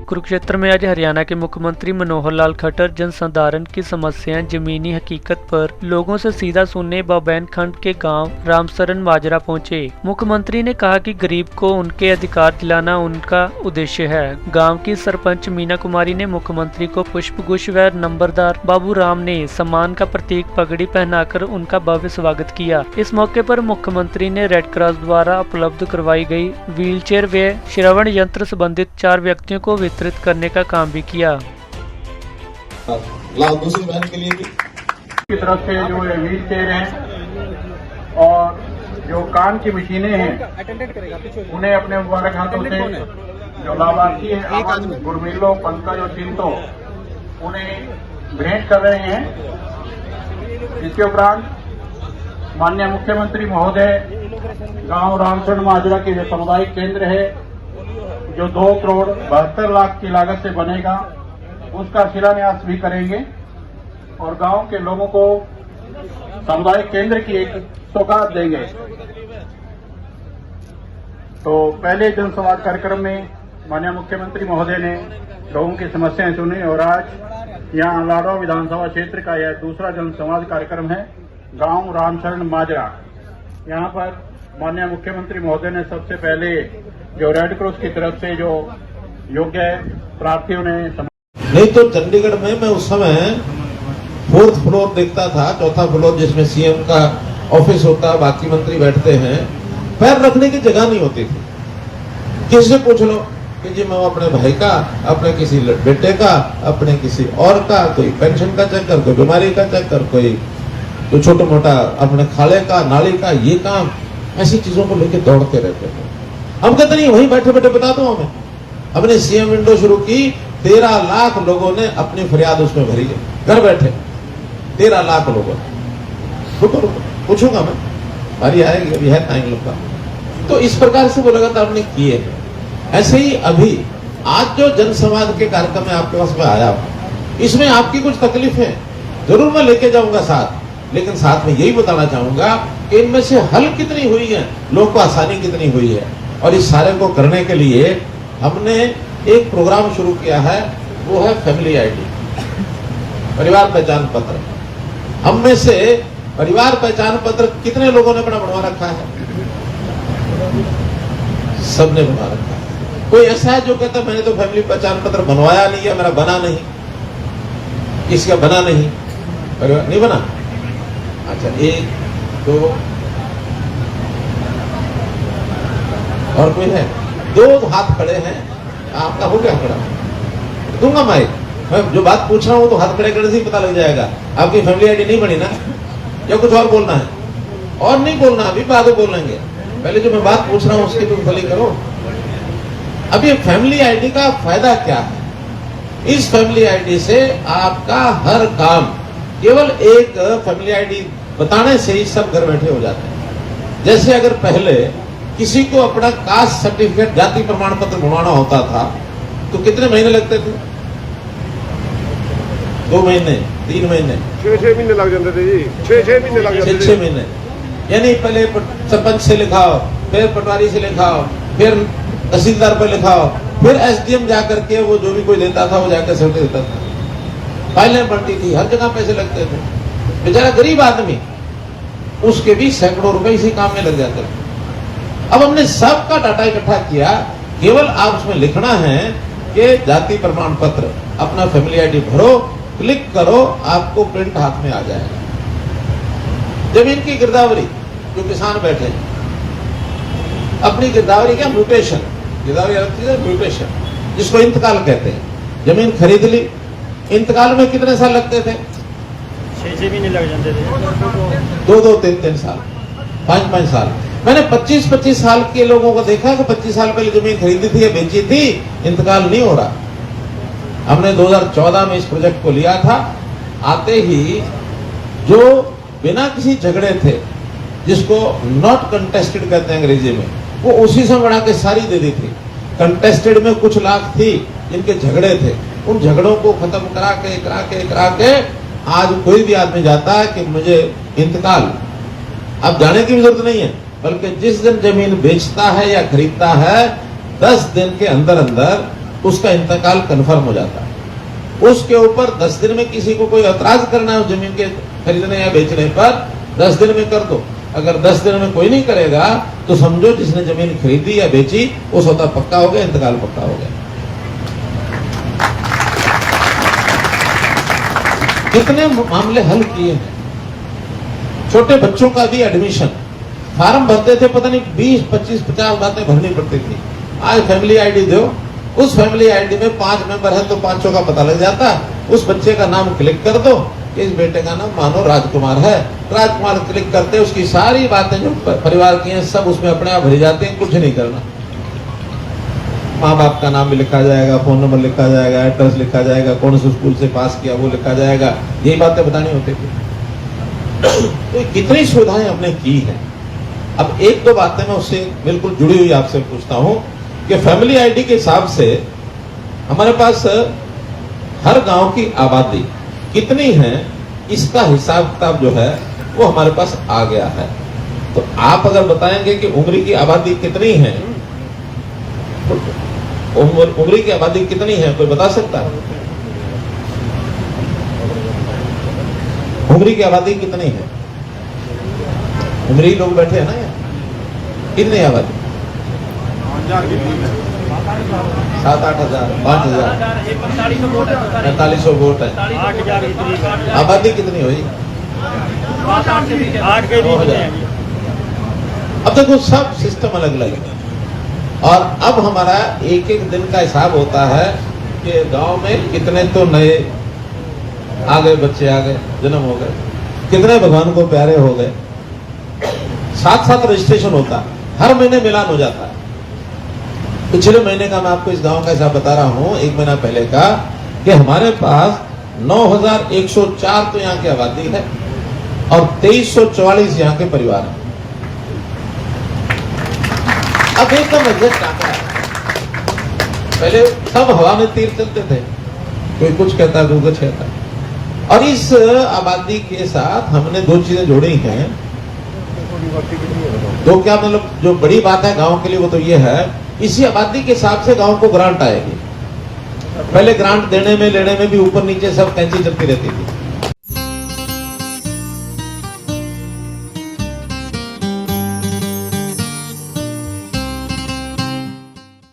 कुरुक्षेत्र में आज हरियाणा के मुख्यमंत्री मनोहर लाल खट्टर जन साधारण की समस्याएं जमीनी हकीकत पर लोगों से सीधा सुनने बबैन खंड के गांव रामसरन माजरा पहुंचे। मुख्यमंत्री ने कहा कि गरीब को उनके अधिकार दिलाना उनका उद्देश्य है। गांव की सरपंच मीना कुमारी ने मुख्यमंत्री को पुष्पगुच्छ व नंबरदार बाबू राम ने सम्मान का प्रतीक पगड़ी पहनाकर उनका भव्य स्वागत किया। इस मौके पर मुख्यमंत्री ने रेड क्रॉस द्वारा उपलब्ध करवाई गई व्हीलचेयर व श्रवण यंत्र संबंधित 4 व्यक्तियों को वितरित करने का काम भी किया। दूसरी बहन के लिए की तरफ से जो व्हील चेयर हैं और जो कान की मशीनें हैं उन्हें अपने मुबारक हाथों से जो लाभार्थी हैं गुरमिलो पंकज और चिंतो उन्हें भेंट कर रहे हैं। इसके उपरांत माननीय मुख्यमंत्री महोदय गांव रामसरन माजरा के जो सामुदायिक केंद्र है जो 2,72,00,000 की लागत से बनेगा उसका शिलान्यास भी करेंगे और गांव के लोगों को सामुदायिक केंद्र की एक सौगात देंगे। तो पहले जनसंवाद कार्यक्रम में माननीय मुख्यमंत्री महोदय ने लोगों की समस्याएं सुनी और आज यहां लाडवा विधानसभा क्षेत्र का यह दूसरा जनसंवाद कार्यक्रम है गांव रामसरन माजरा। यहां पर माननीय मुख्यमंत्री महोदय ने सबसे पहले जो रेड क्रॉस की तरफ से जो योग्य प्रार्थियों ने नहीं तो चंडीगढ़ में मैं उस समय 4th फ्लोर देखता था, 4था फ्लोर जिसमें सीएम का ऑफिस होता, बाकी मंत्री बैठते हैं, पैर रखने की जगह नहीं होती थी। किसी से पूछ लो कि जी मैं अपने भाई का, अपने किसी बेटे का, अपने किसी और का, कोई पेंशन का चक्कर, कोई बीमारी का चक्कर, कोई तो छोटा मोटा अपने खाले का, नाली का, ये काम, ऐसी चीजों को लेकर दौड़ते रहते थे। हम कहते नहीं वहीं बैठे बैठे बता दो हमें। हमने सीएम विंडो शुरू की, 13 लाख लोगों ने अपनी फरियाद उसमें भरी है, घर बैठे 13 लाख लोगों ने। रुको पूछूंगा मैं, बारी आएगी, अभी है टाइम लगता। तो इस प्रकार से वो लगातार हमने किए हैं। ऐसे ही अभी आज जो जनसंवाद के कार्यक्रम में आपके पास में आया, इसमें आपकी कुछ तकलीफें जरूर मैं लेके जाऊंगा साथ, लेकिन साथ में यही बताना चाहूंगा कि इनमें से हल कितनी हुई है, लोग को आसानी कितनी हुई है। और इस सारे को करने के लिए हमने एक प्रोग्राम शुरू किया है, वो है फैमिली आईडी, परिवार पहचान पत्र। हम में से परिवार पहचान पत्र कितने लोगों ने अपना बनवा रखा है? सबने बनवा रखा है। कोई ऐसा है जो कहता मैंने तो फैमिली पहचान पत्र बनवाया नहीं है, मेरा बना नहीं, किसका बना नहीं, परिवार नहीं बना। अच्छा 1 2 और कोई है? 2 हाथ खड़े हैं, आपका हो गया खड़ा, दूंगा मैं जो बात पूछ रहा हूं तो हाथ खड़े करने से ही पता लग जाएगा। आपकी फैमिली आईडी नहीं बनी ना, या कुछ और बोलना है? और नहीं बोलना, अभी बाद में बोलेंगे, पहले जो मैं बात पूछ रहा हूं उसकी तुम भली करो। अब ये फैमिली आईडी का फायदा क्या है? इस फैमिली आईडी से आपका हर काम केवल एक फैमिली आईडी बताने से ही सब घर बैठे हो जाते हैं। जैसे अगर पहले किसी को अपना कास्ट सर्टिफिकेट, जाति प्रमाण पत्र बनवाना होता था तो कितने महीने लगते थे? 2 महीने, 3 महीने, 6 महीने लग जाते थे जी। 6 महीने लग जाते थे। 6 महीने, यानी पहले सरपंच से लिखाओ, फिर पटवारी से लिखाओ, फिर तहसीलदार पर लिखाओ, फिर एसडीएम जाकर के वो जो भी कोई देता था वो जाकर सर्टिफिकेट देता था। फाइलें बनती थी, हर जगह पैसे लगते थे। बेचारा गरीब आदमी, उसके भी सैकड़ों रुपए इसी काम में लग जाते थे। अब हमने सबका डाटा इकट्ठा किया, केवल आप उसमें लिखना है कि जाति प्रमाण पत्र, अपना फैमिली आईडी भरो, क्लिक करो, आपको प्रिंट हाथ में आ जाएगा। जमीन की गिरदावरी, जो किसान बैठे हैं, अपनी गिरदावरी क्या म्यूटेशन, गिरदावरी अलग चीज है, म्यूटेशन जिसको इंतकाल कहते हैं। जमीन खरीद ली, इंतकाल में कितने साल लगते थे? 6 महीने लग जाते थे, 2 3 साल, 5 साल। मैंने 25 साल के लोगों को देखा कि 25 साल पहले जमीन खरीदी थी या बेची थी, इंतकाल नहीं हो रहा। हमने 2014 में इस प्रोजेक्ट को लिया था। आते ही जो बिना किसी झगड़े थे, जिसको नॉट कंटेस्टेड कहते हैं अंग्रेजी में, वो उसी से बढ़ा के सारी दे दी थी। कंटेस्टेड में कुछ लाख थी जिनके झगड़े थे, उन झगड़ों को खत्म करा के आज कोई भी आदमी जाता है कि मुझे इंतकाल, अब जाने की भी जरूरत नहीं है, बल्कि जिस दिन जमीन बेचता है या खरीदता है 10 दिन के अंदर अंदर उसका इंतकाल कन्फर्म हो जाता है। उसके ऊपर 10 दिन में किसी को कोई ऐतराज करना है जमीन के खरीदने या बेचने पर 10 दिन में कर दो। अगर 10 दिन में कोई नहीं करेगा तो समझो जिसने जमीन खरीदी या बेची वो सौदा पक्का हो गया, इंतकाल पक्का हो गया। कितने मामले हल किए हैं। छोटे बच्चों का भी एडमिशन फार्म भरते थे, पता नहीं 20, 25, 50 बातें भरनी पड़ती थी। आज फैमिली आईडी दो, उस फैमिली आईडी में 5 मेंबर है तो 5 का पता लग जाता है। उस बच्चे का नाम क्लिक कर दो कि इस बेटे का नाम मानो राजकुमार है। राजकुमार क्लिक करते उसकी सारी बातें जो परिवार की हैं सब उसमें अपने आप भरी जाती हैं, कुछ नहीं करना। माँ बाप का नाम भी लिखा जाएगा, फोन नंबर लिखा जाएगा, एड्रेस लिखा जाएगा, कौन से स्कूल से पास किया वो लिखा जाएगा। यही बातें बतानी होती थी। तो कितनी सुविधाएं हमने की हैं। अब एक दो बातें मैं उससे बिल्कुल जुड़ी हुई आपसे पूछता हूं कि फैमिली आईडी के हिसाब से हमारे पास हर गांव की आबादी कितनी है, इसका हिसाब किताब जो है वो हमारे पास आ गया है। तो आप अगर बताएंगे कि उमरी की आबादी कितनी है, उमरी की आबादी कितनी है, कोई बता सकता है? उमरी की आबादी कितनी है? उमरी लोग बैठे हैं ना यार, कितनी आबादी? 7-8 हजार, 5 हजार, 4500 वोट है। आबादी कितनी हुई? 8 के बीच में। अब देखो सब सिस्टम अलग अलग है और अब हमारा एक एक दिन का हिसाब होता है कि गांव में कितने तो नए आ गए, बच्चे आ गए, जन्म हो गए, कितने भगवान को प्यारे हो गए। साथ साथ रजिस्ट्रेशन होता है, हर महीने मिलान हो जाता है। पिछले महीने का मैं आपको इस गांव का हिसाब बता रहा हूं, 1 महीना पहले का, कि हमारे पास 9104 तो यहाँ की आबादी है और 2344 यहाँ के परिवार है। अब एकदम एग्जैक्ट आंकड़ा है। पहले सब हवा में तीर चलते थे, कोई कुछ कहता है, कोई कुछ कहता है। और इस आबादी के साथ हमने 2 चीजें जोड़ी हैं। तो क्या मतलब जो बड़ी बात है गांव के लिए वो तो ये है, इसी आबादी के हिसाब से गांव को ग्रांट आएगी। पहले ग्रांट देने में लेने में भी ऊपर नीचे सब कैंची चलती रहती थी।